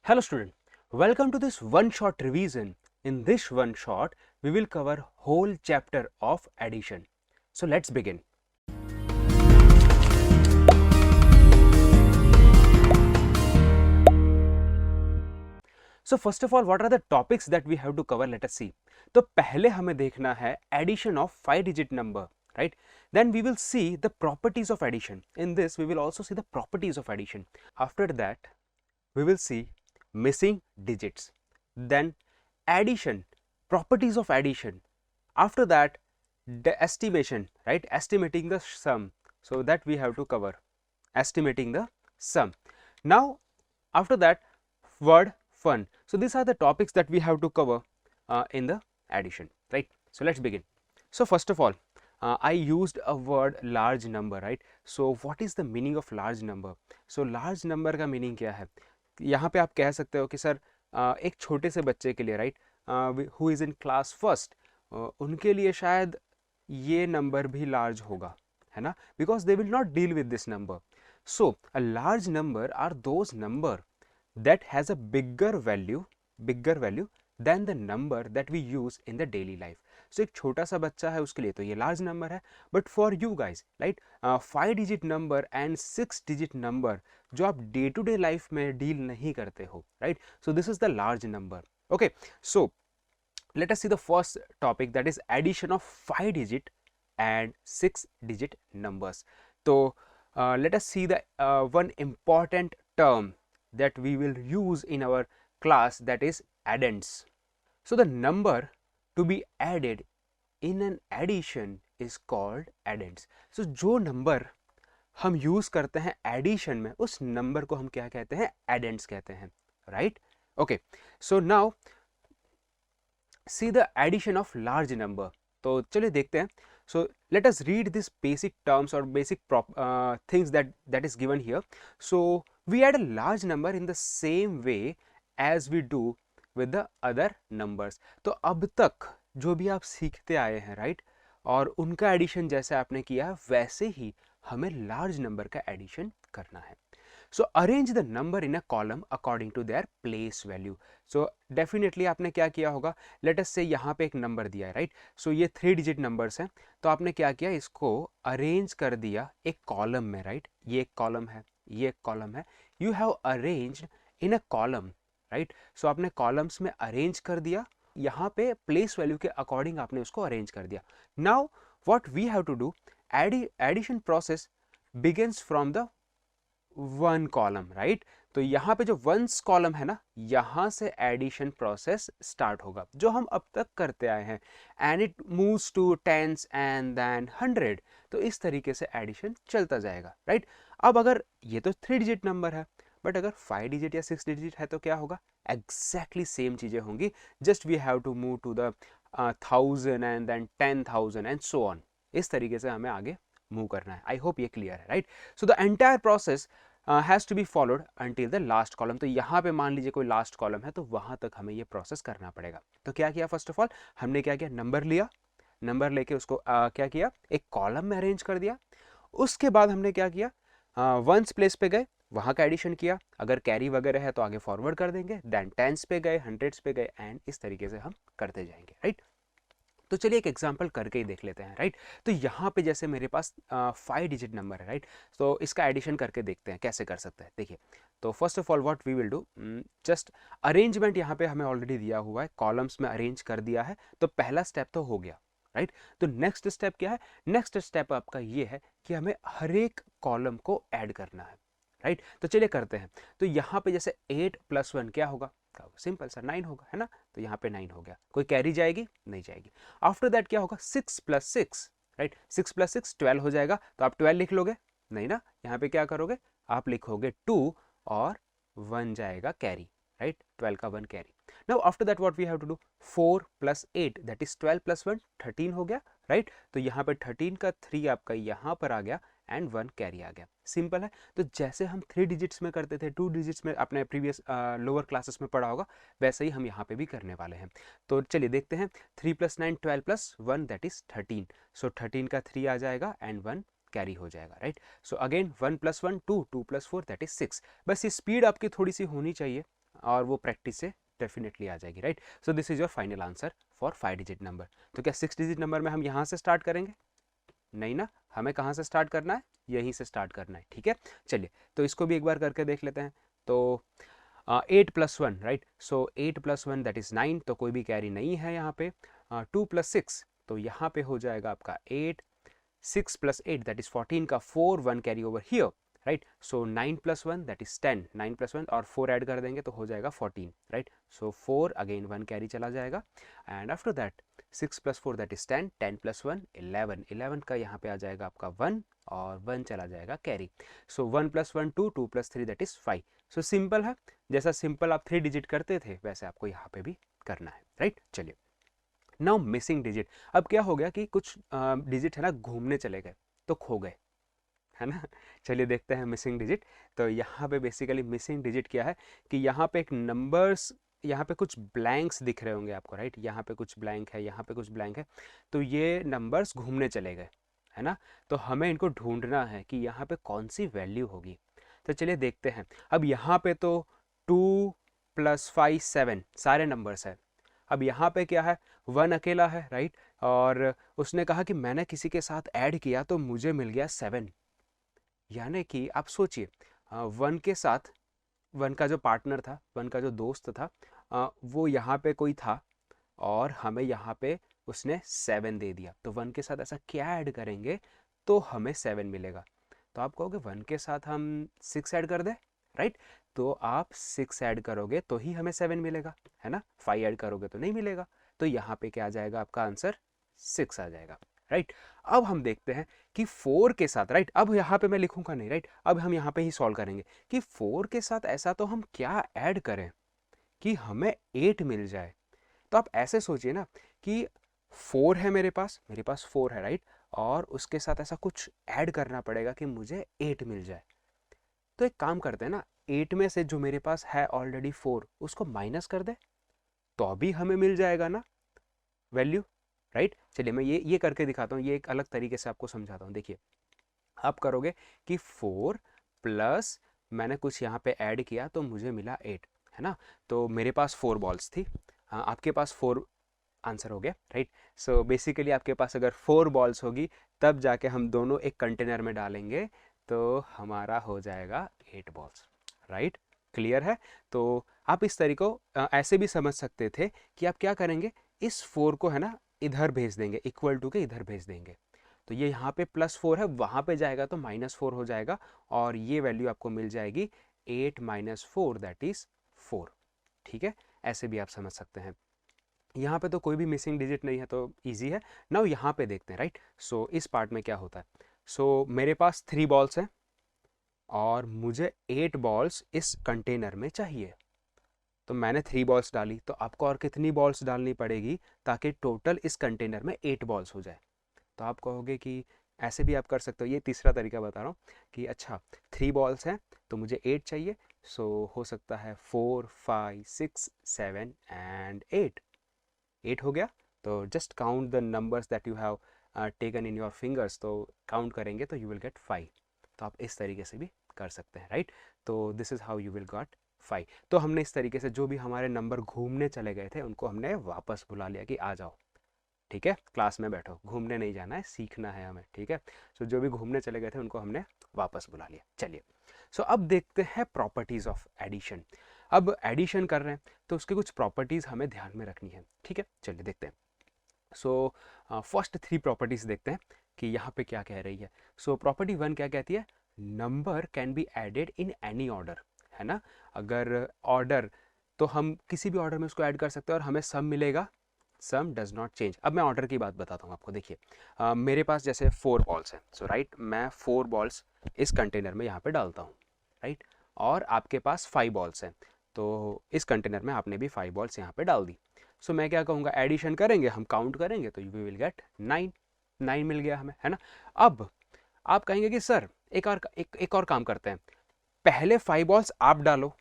Hello student, welcome to this one shot revision. In this one shot, we will cover whole chapter of addition. So let's begin. So first of all, what are the topics that we have to cover? Let us see. तो पहले हमें देखना है addition of 5-digit number, right? Then we will see the properties of addition. In this, we will also see the properties of addition. After that, we will see missing digits, then addition, properties of addition. After that, the estimation, right? Estimating the sum. So that we have to cover, estimating the sum. Now after that, word fun. So these are the topics that we have to cover in the addition, right? So let's begin. So first of all, I used a word large number, right? So what is the meaning of large number? So large number का meaning क्या है? यहाँ पे आप कह सकते हो कि सर एक छोटे से बच्चे के लिए, right, who is in class first, उनके लिए शायद ये नंबर भी लार्ज होगा, है ना, because they will not deal with this number. So a large number are those number that has a bigger value than the number that we use in the daily life. So एक छोटा सा बच्चा है उसके लिए तो ये large number है, but for you guys, right, 5 digit number and 6 digit number जो आप डे टू डे लाइफ में डील नहीं करते हो, right, so this is the large number. Okay, so let us see the first topic, that is addition of 5 digit and 6 digit numbers. So let us see the one important term that we will use in our class, that is addends. So the number to be added in an addition is called addends. So जो number हम use करते हैं addition में, उस number को हम क्या कहते हैं? addends कहते हैं, right? Okay, so now see the addition of large number. तो चलिए देखते हैं. So let us read these basic terms or basic things that is given here. So we add a large number in the same way as we do with the other numbers. तो अब तक जो भी आप सीखते आए हैं, right, और उनका एडिशन जैसे आपने किया वैसे ही हमें लार्ज नंबर का एडिशन करना है. So arrange the number in a column according to their place value. So definitely आपने क्या किया होगा, let us say यहाँ पे एक नंबर दिया है, राइट, सो ये 3 डिजिट नंबर्स हैं, तो आपने क्या किया, इसको अरेंज कर दिया एक कॉलम में, राइट, ये एक कॉलम है, ये एक कॉलम है, you have arranged in a column, right, so आपने कॉलम्स में अरेंज कर दिया, यहाँ पे प्लेस वैल्यू के अकॉर्डिंग आपने उसको अरेंज कर दिया. Now what we have to do, addition process begins from the one column, right, तो यहाँ पे जो वंस कॉलम है ना, यहाँ से एडिशन प्रोसेस स्टार्ट होगा जो हम अब तक करते आए हैं, and it moves to tens and then 100. तो इस तरीके से एडिशन चलता जाएगा, राइट. अब अगर ये तो 3 डिजिट नंबर है, बट अगर 5 डिजिट या 6 डिजिट है तो क्या होगा, एग्जैक्टली सेम चीज़ें होंगी, just we have to move to the 1000 and then 10,000 and so on. इस तरीके से हमें आगे मूव करना है. आई होप ये क्लियर है, right. So the entire process has to be followed until the last column. तो यहाँ पे मान लीजिए कोई लास्ट कॉलम है तो वहाँ तक हमें ये प्रोसेस करना पड़ेगा. तो क्या किया, फर्स्ट ऑफ ऑल हमने क्या किया, नंबर लिया, नंबर लेके उसको क्या किया, एक कॉलम में अरेंज कर दिया. उसके बाद हमने क्या किया, वंस प्लेस पे गए, वहाँ का एडिशन किया, अगर कैरी वगैरह है तो आगे फॉरवर्ड कर देंगे, देन टेंस पे गए, हंड्रेड्स पे गए, एंड इस तरीके से हम करते जाएंगे, राइट. तो चलिए एक एग्जांपल करके ही देख लेते हैं, राइट. तो यहाँ पे जैसे मेरे पास 5 डिजिट नंबर है, राइट, तो इसका एडिशन करके देखते हैं कैसे कर सकते हैं. देखिए, तो first of all what we will do, just arrangement यहाँ पे हमें ऑलरेडी दिया हुआ है, कॉलम्स में अरेंज कर दिया है, तो पहला स्टेप तो हो गया, राइट. तो नेक्स्ट स्टेप क्या है, नेक्स्ट स्टेप आपका ये है कि हमें हर एक कॉलम को ऐड करना है, राइट. तो चलिए करते हैं. तो यहाँ पे जैसे 8 + 1 क्या होगा, सिंपल सा 9 होगा, है ना, तो यहाँ पे 9 हो गया. कोई कैरी जाएगी, नहीं जाएगी. आफ्टर दैट क्या होगा, 6 + 6, राइट, 6 + 6 12 हो जाएगा, तो आप 12 लिख लोगे, नहीं ना, यहाँ पे क्या करोगे, आप लिखोगे 2 और 1 जाएगा कैरी, राइट, 12 का 1 carry. Now after that what we have to do, 4 + 8 that is 12 + 1 13 हो गया, राइट. तो यहाँ पे 13 का 3 आपका यहाँ पर आ गया एंड 1 कैरी आ गया. सिंपल है. तो जैसे हम 3 डिजिट्स में करते थे, 2 डिजिट्स में आपने प्रीवियस लोअर क्लासेस में पढ़ा होगा, वैसे ही हम यहाँ पे भी करने वाले हैं. तो चलिए देखते हैं, 3 + 9 12 + 1 दैट इज 13. सो 13 का 3 आ जाएगा एंड 1 कैरी हो जाएगा, right. So again 1 + 1 2, 2 + 4 that is 6. बस ये स्पीड आपकी थोड़ी सी होनी चाहिए, और वो प्रैक्टिस से डेफिनेटली आ जाएगी, right. So this is your final answer for 5 digit number. तो क्या 6 डिजिट नंबर में हम यहाँ से स्टार्ट करेंगे? नहीं ना, हमें कहाँ से स्टार्ट करना है? यहीं से स्टार्ट करना है, ठीक है। चलिए तो इसको भी एक बार करके देख लेते हैं। तो 8 + 1, राइट। सो 8 + 1 दैट इज 9, तो कोई भी कैरी नहीं है यहाँ पे। 2 + 6, तो यहाँ पे हो जाएगा आपका 8। 6 + 8 दैट इज 14 का 4, 1 carry over here, right. So 9 + 1 that is 10, 9 + 1 और 4 ऐड कर देंगे तो हो जाएगा 14, राइट। सो 4 अगेन 1 कैरी चला जाएगा, and after that 6 + 4 that is 10, 10 + 1 11, 11 का यहाँ पे आ जाएगा आपका 1 और 1 चला जाएगा carry. So 1 + 1 2, 2 + 3 that is 5। So simple है, जैसा सिंपल आप 3 डिजिट करते थे वैसे आपको यहाँ पे भी करना है, राइट। चलिए नाउ मिसिंग डिजिट। अब क्या हो गया कि कुछ डिजिट है ना घूमने चले गए तो खो गए, है ना। चलिए देखते हैं मिसिंग डिजिट। तो यहाँ पे बेसिकली मिसिंग डिजिट क्या है कि यहाँ पे एक नंबर्स, यहाँ पे कुछ ब्लैंक्स दिख रहे होंगे आपको, राइट। यहाँ पे कुछ ब्लैंक है, यहाँ पे कुछ ब्लैंक है, तो ये नंबर्स घूमने चले गए, है ना। तो हमें इनको ढूंढना है कि यहाँ पे कौन सी वैल्यू होगी। तो चलिए देखते हैं। अब यहाँ पे तो 2 + 5 7 सारे नंबर्स है। अब यहाँ पे क्या है, 1 अकेला है, राइट। और उसने कहा कि मैंने किसी के साथ ऐड किया तो मुझे मिल गया 7। यानी कि आप सोचिए, 1 के साथ 1 का जो पार्टनर था, 1 का जो दोस्त था, वो यहाँ पे कोई था और हमें यहाँ पे उसने 7 दे दिया। तो 1 के साथ ऐसा क्या ऐड करेंगे तो हमें 7 मिलेगा? तो आप कहोगे 1 के साथ हम 6 ऐड कर दें, राइट। तो आप 6 ऐड करोगे तो ही हमें 7 मिलेगा, है ना। 5 ऐड करोगे तो नहीं मिलेगा। तो यहाँ पे क्या आ जाएगा, आपका आंसर 6 आ जाएगा, राइट। अब हम देखते हैं कि 4 के साथ, राइट। अब यहाँ पे मैं लिखूंगा नहीं, राइट। अब हम यहाँ पे ही सॉल्व करेंगे कि 4 के साथ ऐसा तो हम क्या ऐड करें कि हमें 8 मिल जाए। तो आप ऐसे सोचिए ना कि 4 है मेरे पास 4 है, राइट। और उसके साथ ऐसा कुछ ऐड करना पड़ेगा कि मुझे 8 मिल जाए। तो एक काम करते हैं ना, 8 में से जो मेरे पास है ऑलरेडी 4 उसको माइनस कर दे तो अभी हमें मिल जाएगा ना वैल्यू, राइट। चलिए मैं ये करके दिखाता हूँ, ये एक अलग तरीके से आपको समझाता हूँ। देखिए आप करोगे कि 4 प्लस मैंने कुछ यहाँ पे ऐड किया तो मुझे मिला 8, है ना। तो मेरे पास 4 बॉल्स थी, हाँ आपके पास 4 आंसर हो गया, राइट। सो बेसिकली आपके पास अगर 4 बॉल्स होगी तब जाके हम दोनों एक कंटेनर में डालेंगे तो हमारा हो जाएगा 8 बॉल्स, राइट। क्लियर है। तो आप इस तरीके को ऐसे भी समझ सकते थे कि आप क्या करेंगे, इस 4 को है ना इधर भेज देंगे, इक्वल टू के इधर भेज देंगे। तो ये यहाँ पे +4 है, वहाँ पे जाएगा तो -4 हो जाएगा और ये वैल्यू आपको मिल जाएगी 8 - 4 दैट इज 4, ठीक है। ऐसे भी आप समझ सकते हैं। यहाँ पे तो कोई भी मिसिंग डिजिट नहीं है तो इजी है। नाउ यहाँ पे देखते हैं, राइट। सो इस पार्ट में क्या होता है, सो मेरे पास 3 बॉल्स हैं और मुझे 8 बॉल्स इस कंटेनर में चाहिए। तो मैंने 3 बॉल्स डाली, तो आपको और कितनी बॉल्स डालनी पड़ेगी ताकि टोटल इस कंटेनर में 8 बॉल्स हो जाए। तो आप कहोगे कि ऐसे भी आप कर सकते हो, ये तीसरा तरीका बता रहा हूँ कि अच्छा 3 बॉल्स हैं तो मुझे 8 चाहिए। सो हो सकता है 4 5 6 7 एंड 8 हो गया। तो just count the numbers that you have taken in your fingers, तो काउंट करेंगे तो यू विल गेट 5। तो आप इस तरीके से भी कर सकते हैं, राइट। तो this is how you will got 5। तो हमने इस तरीके से जो भी हमारे नंबर घूमने चले गए थे उनको हमने वापस बुला लिया कि आ जाओ, ठीक है, क्लास में बैठो, घूमने नहीं जाना है, सीखना है हमें, ठीक है। सो जो भी घूमने चले गए थे उनको हमने वापस बुला लिया। चलिए सो अब देखते हैं प्रॉपर्टीज़ ऑफ एडिशन। अब एडिशन कर रहे हैं तो उसके कुछ प्रॉपर्टीज़ हमें ध्यान में रखनी है, ठीक है। चलिए देखते हैं। सो फर्स्ट 3 प्रॉपर्टीज़ देखते हैं कि यहाँ पे क्या कह रही है। सो प्रॉपर्टी 1 क्या कहती है, number can be added in any order, है ना। अगर ऑर्डर, तो हम किसी भी ऑर्डर में उसको ऐड कर सकते हैं और हमें सम मिलेगा, सम डज नॉट चेंज। अब मैं ऑर्डर की बात बताता हूँ आपको। देखिए मेरे पास जैसे 4 बॉल्स हैं, सो राइट, मैं 4 बॉल्स इस कंटेनर में यहाँ पे डालता हूँ, राइट। और आपके पास 5 बॉल्स हैं, तो इस कंटेनर में आपने भी 5 बॉल्स यहाँ पे डाल दी। सो मैं क्या कहूँगा, एडिशन करेंगे, हम काउंट करेंगे तो वी विल गेट 9, 9 मिल गया हमें, है ना। अब आप कहेंगे कि सर एक और काम करते हैं, पहले 5 बॉल्स आप डालो,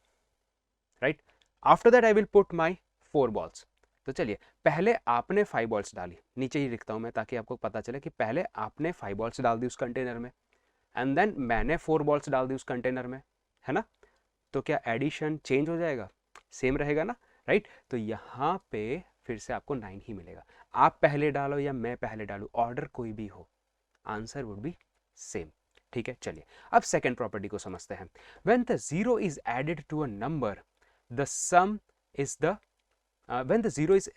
right, after that I will put my 4 balls. तो चलिए पहले आपने 5 बॉल्स डाली, नीचे ही लिखता हूं मैं ताकि आपको पता चले कि पहले आपने 5 बॉल्स डाल दी उस कंटेनर में एंड देन मैंने 4 बॉल्स डाल दी उस कंटेनर में, है ना। तो क्या एडिशन चेंज हो जाएगा? सेम रहेगा ना, राइट। तो यहाँ पे फिर से आपको 9 ही मिलेगा। आप पहले डालो या मैं पहले डालूँ, ऑर्डर कोई भी हो, आंसर वुड बी सेम। ठीक है, चलिए अब सेकेंड प्रॉपर्टी को समझते हैं। When the zero is added to a number, the sum is the when the zero is,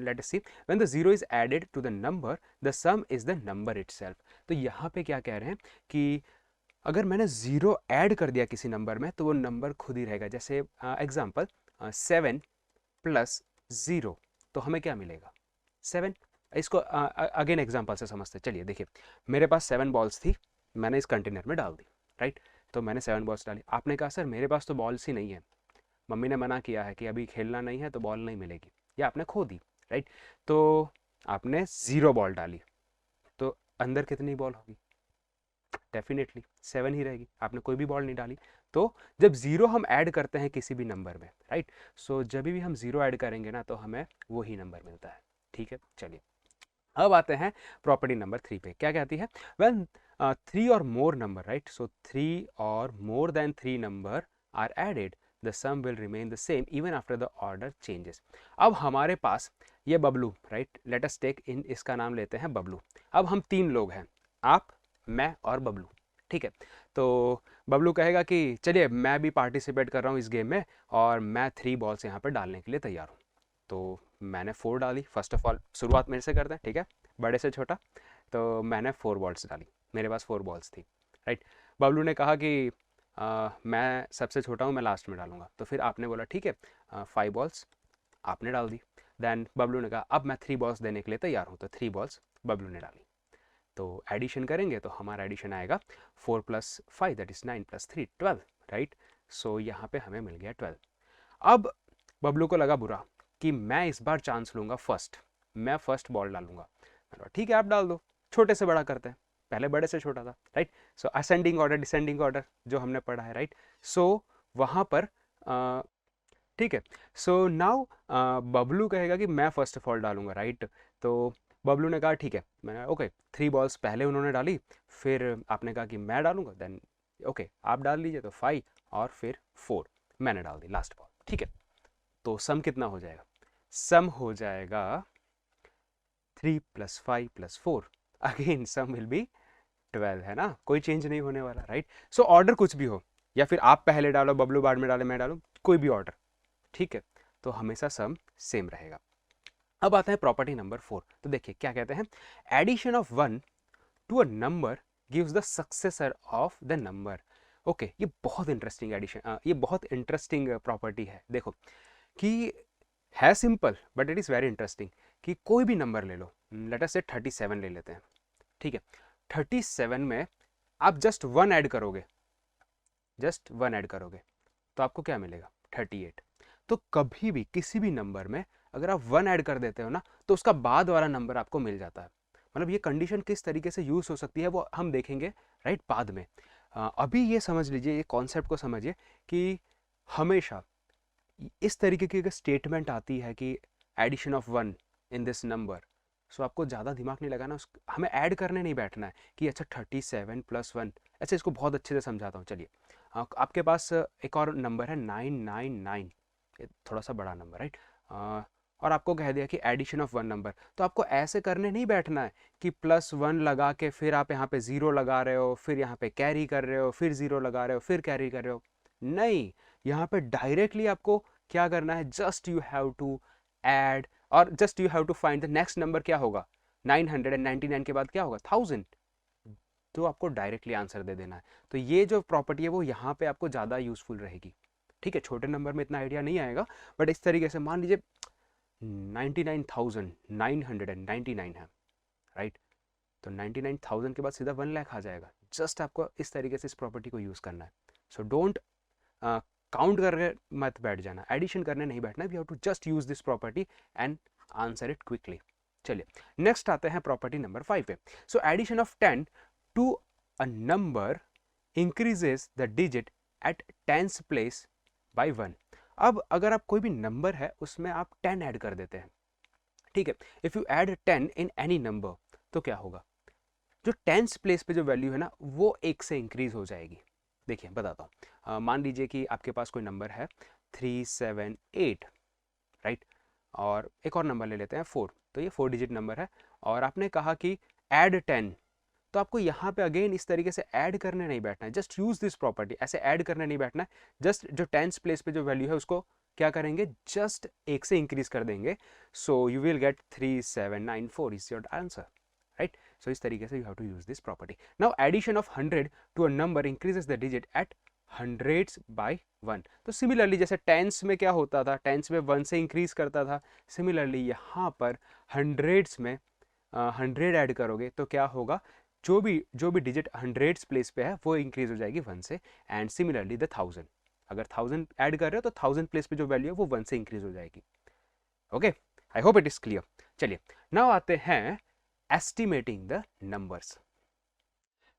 let us see, when the zero is added to the number, the sum is the number itself. तो यहाँ पे क्या कह रहे हैं कि अगर मैंने जीरो ऐड कर दिया किसी नंबर में तो वो नंबर खुद ही रहेगा। जैसे एग्जांपल 7 प्लस 0, तो हमें क्या मिलेगा 7। इसको अगेन एग्जांपल से समझते हैं। चलिए देखिए, मेरे पास 7 बॉल्स थी, मैंने इस कंटेनर में डाल दी, राइट। तो मैंने 7 बॉल्स डाली, आपने कहा सर मेरे पास तो बॉल्स ही नहीं है, मम्मी ने मना किया है कि अभी खेलना नहीं है तो बॉल नहीं मिलेगी, या आपने खो दी, राइट। तो आपने 0 बॉल डाली, तो अंदर कितनी बॉल होगी, डेफिनेटली 7 ही रहेगी, आपने कोई भी बॉल नहीं डाली। तो जब 0 हम ऐड करते हैं किसी भी नंबर में, राइट, सो जब भी हम 0 ऐड करेंगे ना तो हमें वही नंबर मिलता है। ठीक है, चलिए अब आते हैं प्रॉपर्टी नंबर 3 पे। क्या कहती है, व्हेन 3 और मोर नंबर, राइट, सो 3 और more than 3 number are added, the sum will remain the same even after the order changes. अब हमारे पास ये Bablu, right, let us take in, इसका नाम लेते हैं बबलू। अब हम 3 लोग हैं, आप, मैं और बबलू, ठीक है। तो बबलू कहेगा कि चलिए मैं भी पार्टिसिपेट कर रहा हूँ इस गेम में और मैं 3 बॉल्स यहाँ पर डालने के लिए तैयार हूँ। तो मैंने 4 डाली, फर्स्ट ऑफ ऑल शुरुआत मेरे से करते हैं, ठीक है, बड़े से छोटा। तो मैंने 4 बॉल्स डाली, मेरे पास 4 बॉल्स थी, राइट। बबलू ने कहा कि मैं सबसे छोटा हूँ, मैं लास्ट में डालूंगा। तो फिर आपने बोला ठीक है, 5 बॉल्स आपने डाल दी। देन बबलू ने कहा अब मैं 3 बॉल्स देने के लिए तैयार हूँ, तो 3 बॉल्स बबलू ने डाली। तो एडिशन करेंगे तो हमारा एडिशन आएगा 4 + 5 दैट इज 9 + 3 12, राइट। सो यहाँ पे हमें मिल गया 12। अब बबलू को लगा बुरा कि मैं इस बार चांस लूंगा फर्स्ट, मैं फर्स्ट बॉल डालूंगा। ठीक है आप डाल दो, छोटे से बड़ा करते हैं, पहले बड़े से छोटा था, राइट। सो असेंडिंग ऑर्डर डिसेंडिंग ऑर्डर जो हमने पढ़ा है, राइट। सो वहाँ पर ठीक है, सो नाउ बबलू कहेगा कि मैं फर्स्ट ऑफ ऑल डालूंगा, राइट। तो बबलू ने कहा ठीक है, मैंने ओके 3 बॉल्स पहले उन्होंने डाली, फिर आपने कहा कि मैं डालूंगा, देन ओके आप डाल लीजिए। तो 5 और फिर 4 मैंने डाल दी लास्ट बॉल, ठीक है। तो सम कितना हो जाएगा, सम हो जाएगा 3 + 5 + 4, अगेन सम विल बी 12, है ना, कोई चेंज नहीं होने वाला, राइट। सो ऑर्डर कुछ भी हो, या फिर आप पहले डालो बबलू बाद में डाले मैं डालूं, कोई भी ऑर्डर, ठीक है, तो हमेशा सम सेम रहेगा। अब आता है प्रॉपर्टी नंबर 4। तो देखिए क्या कहते हैं, addition of 1 to a number gives the successor of the number. Okay, ये बहुत इंटरेस्टिंग एडिशन, ये बहुत इंटरेस्टिंग प्रॉपर्टी है। देखो कि है simple but it is very interesting, कि कोई भी नंबर ले लो, लेट अस से 37 ले लेते हैं, ठीक है। 37 में आप जस्ट 1 ऐड करोगे, जस्ट 1 ऐड करोगे तो आपको क्या मिलेगा 38। तो कभी भी किसी भी नंबर में अगर आप 1 ऐड कर देते हो ना तो उसका बाद वाला नंबर आपको मिल जाता है। मतलब ये कंडीशन किस तरीके से यूज हो सकती है वो हम देखेंगे, राइट, बाद में। अभी ये समझ लीजिए, ये कॉन्सेप्ट को समझिए कि हमेशा इस तरीके की अगर स्टेटमेंट आती है कि addition of 1 in this number, so आपको ज़्यादा दिमाग नहीं लगाना, हमें ऐड करने नहीं बैठना है कि अच्छा 37 + 1। ऐसे इसको बहुत अच्छे से समझाता हूँ, चलिए। आपके पास एक और नंबर है 999, ये थोड़ा सा बड़ा नंबर, राइट। और आपको कह दिया कि एडिशन ऑफ 1 नंबर, तो आपको ऐसे करने नहीं बैठना है कि +1 लगा के फिर आप यहाँ पे 0 लगा रहे हो, फिर यहाँ पे कैरी कर रहे हो, फिर 0 लगा रहे हो, फिर कैरी कर रहे हो, नहीं। यहाँ पे डायरेक्टली आपको क्या करना है, just you have to add, और just you have to find the next number क्या होगा, 999 के बाद क्या होगा 1000, तो आपको डायरेक्टली आंसर दे देना है। तो ये जो प्रॉपर्टी है वो यहाँ पे आपको ज़्यादा यूजफुल रहेगी, ठीक है। छोटे नंबर में इतना आइडिया नहीं आएगा, बट इस तरीके से मान लीजिए 99,999 है, राइट। तो 99,000 के बाद सीधा 1 लाख आ जाएगा, जस्ट आपको इस तरीके से इस प्रॉपर्टी को यूज़ करना है। सो डोंट काउंट करके मत बैठ जाना, एडिशन करने नहीं बैठना, we have to just use this property and answer it quickly. चलिए नेक्स्ट आते हैं प्रॉपर्टी नंबर 5 पे। So addition of 10 to a number increases the digit at 10th place by 1। अब अगर आप कोई भी नंबर है उसमें आप 10 ऐड कर देते हैं, ठीक है। If you add 10 in any number तो क्या होगा, जो 10th प्लेस पे जो वैल्यू है ना वो 1 से इंक्रीज हो जाएगी। देखिए बताता हूँ, मान लीजिए कि आपके पास कोई नंबर है 378, राइट। और एक और नंबर ले लेते हैं 4, तो ये 4 डिजिट नंबर है। और आपने कहा कि ऐड 10, तो आपको यहाँ पे अगेन इस तरीके से ऐड करने नहीं बैठना है, जस्ट यूज दिस प्रॉपर्टी, ऐसे ऐड करने नहीं बैठना है, जस्ट जो टेंस प्लेस पे जो वैल्यू है उसको क्या करेंगे, जस्ट एक से इंक्रीज कर देंगे। So you will get 3794 is your answer, right. So इस तरीके से you have to use this property. Now addition of 100 to a number increases the digit at hundreds by 1। तो सिमिलरली जैसे टेंस में क्या होता था, टेंस में 1 से इंक्रीज करता था, सिमिलरली यहाँ पर हंड्रेड्स में 100 ऐड करोगे तो क्या होगा, जो भी डिजिट हंड्रेड्स प्लेस पे है वो इंक्रीज हो जाएगी 1 से। एंड सिमिलरली द 1000, अगर 1000 ऐड कर रहे हो तो 1000 प्लेस पे जो वैल्यू है वो 1 से इंक्रीज हो जाएगी। Okay, I hope it is clear. चलिए नाउ आते हैं एस्टिमेटिंग द नंबर्स।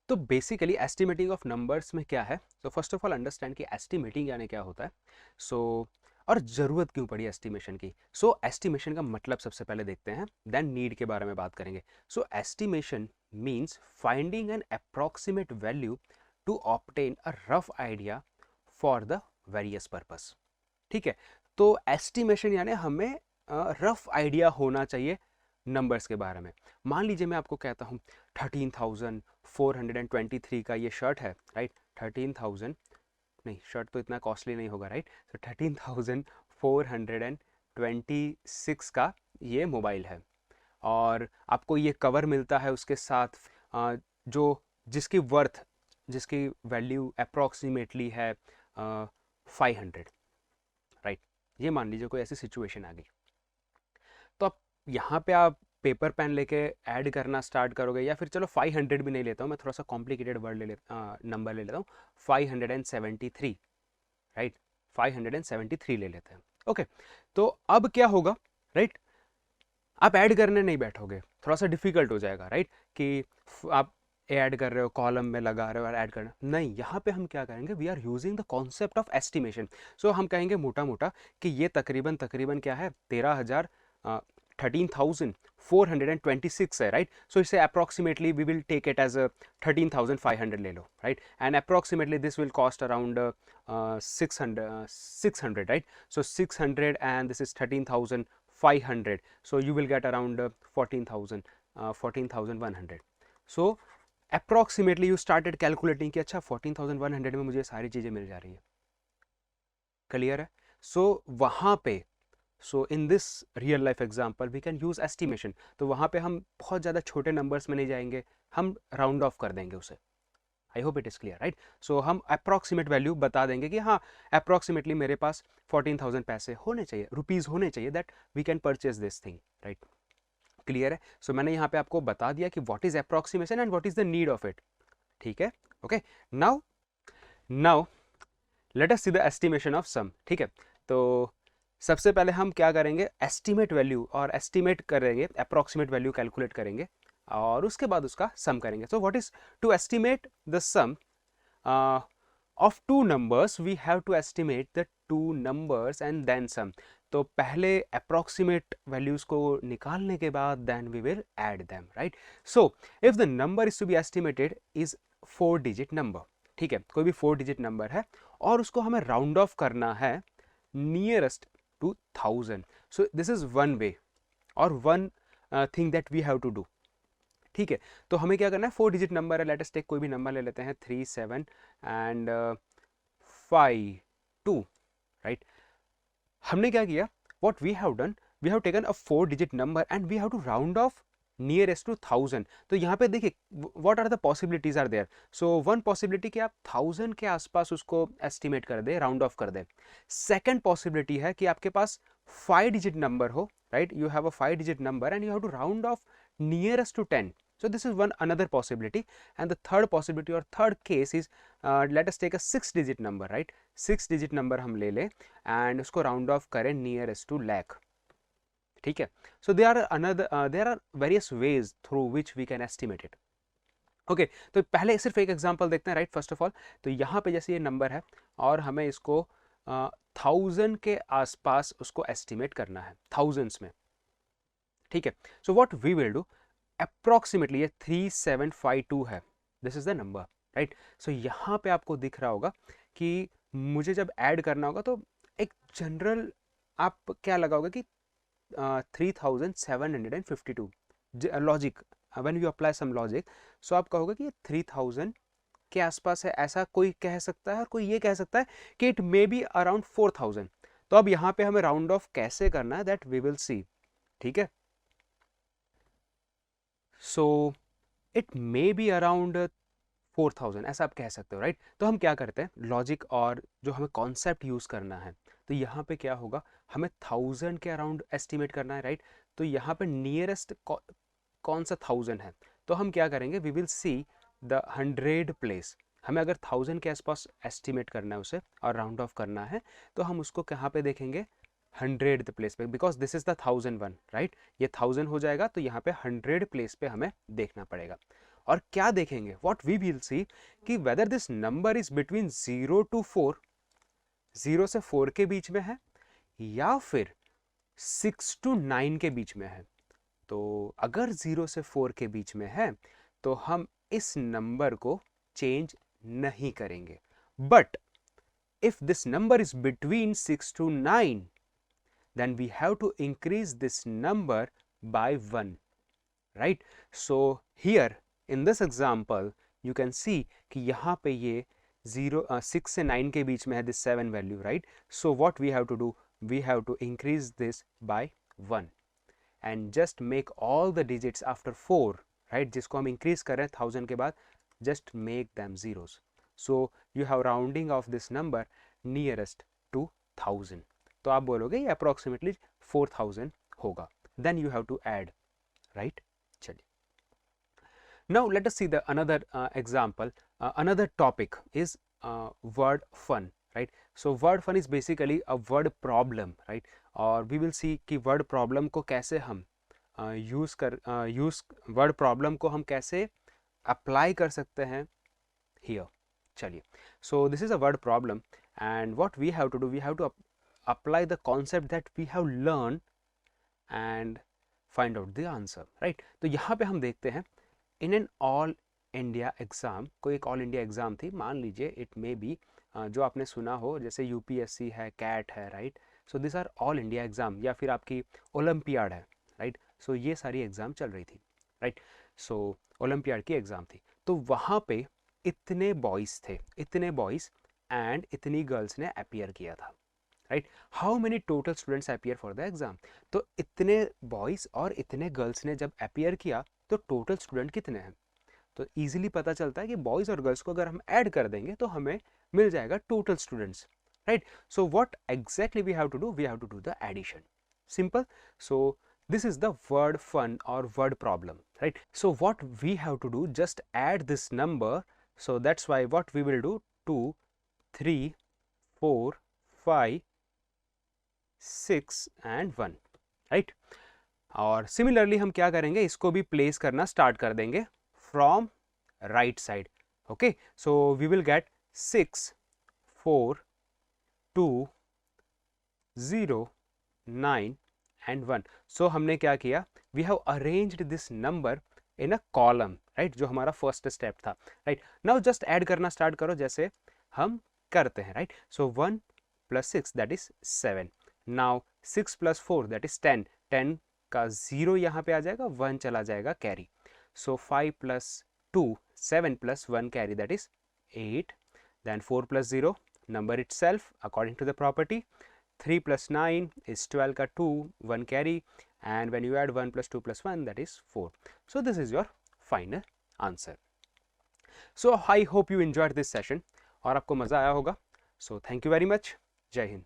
तो बेसिकली एस्टिमेटिंग ऑफ नंबर्स में क्या है, तो फर्स्ट ऑफ ऑल अंडरस्टैंड कि एस्टिमेटिंग यानी क्या होता है। सो और ज़रूरत क्यों पड़ी एस्टिमेशन की। सो एस्टिमेशन का मतलब सबसे पहले देखते हैं, देन नीड के बारे में बात करेंगे। So estimation means finding an approximate value to obtain a rough idea for the various purpose. ठीक है, तो एस्टिमेशन यानी हमें रफ आइडिया होना चाहिए नंबर्स के बारे में। मान लीजिए मैं आपको कहता हूँ 13,423 का ये शर्ट है, राइट। 13,000 नहीं, शर्ट तो इतना कॉस्टली नहीं होगा, राइट। तो 13,426 का ये मोबाइल है, और आपको ये कवर मिलता है उसके साथ जो जिसकी वर्थ, जिसकी वैल्यू अप्रॉक्सीमेटली है 500, राइट। ये मान लीजिए कोई ऐसी सिचुएशन आ गई, तो अब यहाँ पे आप पेपर पेन लेके ऐड करना स्टार्ट करोगे, या फिर चलो 500 भी नहीं लेता हूँ मैं, थोड़ा सा कॉम्प्लिकेटेड वर्ड नंबर ले लेता हूँ, 573, राइट। 573 ले लेते हैं, ओके। तो अब क्या होगा, राइट, आप ऐड करने नहीं बैठोगे, थोड़ा सा डिफिकल्ट हो जाएगा, राइट, कि आप ऐड कर रहे हो, कॉलम में लगा रहे हो और ऐड करना नहीं। यहाँ पे हम क्या करेंगे, we are using the concept of estimation. So हम कहेंगे मोटा मोटा कि ये तकरीबन तकरीबन क्या है, 13,426 है, राइट। सो इसे approximately we will take it as 13,500 ले लो, right. And approximately this will cost around 600, right. So 600 and this is 13,500, so you will get around 14,100. so approximately you started calculating कि अच्छा 14,100 में मुझे सारी चीज़ें मिल जा रही है, क्लियर है। सो वहाँ पे, so in this real life example we can use estimation. तो वहाँ पे हम बहुत ज़्यादा छोटे नंबर्स में नहीं जाएंगे, हम राउंड ऑफ कर देंगे उसे। I hope it is clear, right. So हम अप्रॉक्सीमेट वैल्यू बता देंगे कि हाँ अप्रॉक्सीमेटली मेरे पास 14,000 पैसे होने चाहिए, रुपीज़ होने चाहिए, that we can purchase this thing, right. Clear है। सो मैंने यहाँ पे आपको बता दिया कि what is approximation and what is the need of it, ठीक है, okay. Now let us see the estimation of sum, ठीक है। तो सबसे पहले हम क्या करेंगे, एस्टिमेट वैल्यू और एस्टिमेट करेंगे, अप्रॉक्सीमेट वैल्यू कैलकुलेट करेंगे और उसके बाद उसका सम करेंगे। So what is to estimate the sum of two numbers, we have to estimate the two numbers and then sum. तो पहले अप्रॉक्सीमेट वैल्यूज को निकालने के बाद then we will add them, right. So if the number is to be estimated is 4 digit number, ठीक है, कोई भी 4 डिजिट नंबर है और उसको हमें राउंड ऑफ करना है nearest to 1000। So this is one way और one thing that we have to do, ठीक है। तो हमें क्या करना है, 4 डिजिट नंबर है, लेट अस टेक कोई भी नंबर ले लेते हैं 3 7 एंड 5 2, राइट। हमने क्या किया, what we have done, we have taken a 4 digit number and we have to round off nearest to 1000। तो यहाँ पे देखिए what are the possibilities are there। so one possibility कि आप 1000 के आसपास उसको estimate कर दे, राउंड ऑफ कर दे। second possibility है कि आपके पास 5 digit number हो, right, you have a 5 digit number and you have to round off nearest to 10। so this is one another possibility, and the third possibility or third case is let us take a 6 digit number, right। 6 digit number हम ले लें and उसको round off करें nearest to lakh, ठीक है। so there are various ways through which we can estimate it, okay। तो पहले सिर्फ एक एग्जांपल देखते हैं, राइट। फर्स्ट ऑफ ऑल तो यहाँ पे जैसे ये नंबर है और हमें इसको 1000 के आसपास उसको एस्टिमेट करना है, थाउजेंड्स में, ठीक है। So what we will do, approximately ये 3752 है, this is the number, right. So यहाँ पे आपको दिख रहा होगा कि मुझे जब ऐड करना होगा तो एक जनरल आप क्या लगाओगे कि 3752 logic, when you apply some logic, so आप कहोगे कि ये 3000 के आसपास है, ऐसा कोई कह सकता है और कोई ये कह सकता है कि इट मे बी अराउंड 4000। तो अब यहाँ पे हमें राउंड ऑफ कैसे करना है दैट वी विल सी, ठीक है। So it may be around 4000 ऐसा आप कह सकते हो, राइट। तो हम क्या करते हैं, लॉजिक और जो हमें कॉन्सेप्ट यूज करना है, तो यहाँ पे क्या होगा, हमें 1000 के अराउंड एस्टिमेट करना है, राइट। तो यहाँ पे नियरेस्ट कौन सा 1000 है, तो हम क्या करेंगे, we will see the 100 place. हमें अगर 1000 के आसपास एस्टिमेट करना है उसे और राउंड ऑफ करना है, तो हम उसको कहाँ पे देखेंगे, 100th प्लेस पे, because this is the 1001, right. ये 1000 हो जाएगा तो यहाँ पे 100 प्लेस पे हमें देखना पड़ेगा। और क्या देखेंगे, वॉट वी विल सी कि whether this number is between 0 to 4, 0 से 4 के बीच में है, या फिर 6 to 9 के बीच में है। तो अगर 0 से 4 के बीच में है तो हम इस नंबर को चेंज नहीं करेंगे। But if this number is between 6 to 9, then we have to increase this number by 1, right? So here in this example you can see कि यहाँ पे ये 6 से 9 के बीच में है this 7 value, right? So what we have to do, we have to increase this by 1 and just make all the digits after 4, right? जिसको हम increase कर रहे हैं 1000 के बाद, just make them zeros. So you have rounding of this number nearest to 1000. तो आप बोलोगे ये अप्रोक्सीमेटली 4000 होगा, then you have to add, right. चलिए, now let us see the another example, another topic is word fun, right. So word fun is basically a word problem, right. और we will see कि word problem को कैसे हम word problem को हम कैसे apply कर सकते हैं हियर। चलिए, so this is a word problem and what we have to do, we have to apply the concept that we have learned and find out the answer, right? तो यहाँ पे हम देखते हैं in an all India exam, कोई एक all India exam थी, मान लीजिए इट मे बी जो आपने सुना हो जैसे UPSC है, कैट है, right. So this are all India exam, या फिर आपकी ओलंपियाड है, राइट। सो ये सारी एग्जाम चल रही थी, राइट। सो ओलंपियाड की एग्जाम थी, तो वहाँ पे इतने बॉयज़ थे, इतने बॉयज़ एंड इतनी गर्ल्स ने अपीयर किया था, right. How many total students appear for the exam, तो इतने बॉयज़ और इतने गर्ल्स ने जब अपीयर किया तो टोटल स्टूडेंट कितने हैं। तो इजीली पता चलता है कि बॉयज़ और गर्ल्स को अगर हम ऐड कर देंगे तो हमें मिल जाएगा total students, right. So what exactly we have to do, we have to do the addition, simple. So this is the word fun or word problem, right? So what we have to do, just add this number. So that's why what we will do, 2 3 4 5 6 and 1, right. और similarly हम क्या करेंगे, इसको भी place करना start कर देंगे from right side, okay. So we will get 6 4 2 0 9 and 1. So हमने क्या किया, we have arranged this number in a column, right, जो हमारा फर्स्ट स्टेप था, राइट। नाउ जस्ट ऐड करना स्टार्ट करो जैसे हम करते हैं, right. So 1 + 6 that is 7। Now 6 + 4 that is 10, 10 का 0 यहाँ पे आ जाएगा, 1 चला जाएगा carry. So 5 + 2 7 + 1 carry that is 8, then 4 + 0 number itself according to the property, 3 + 9 is 12 का 2, 1 carry, and when you add 1 + 2 + 1 that is 4. So this is your final answer. So I hope you enjoyed this session और आपको मज़ा आया होगा. So thank you very much. जय हिंद.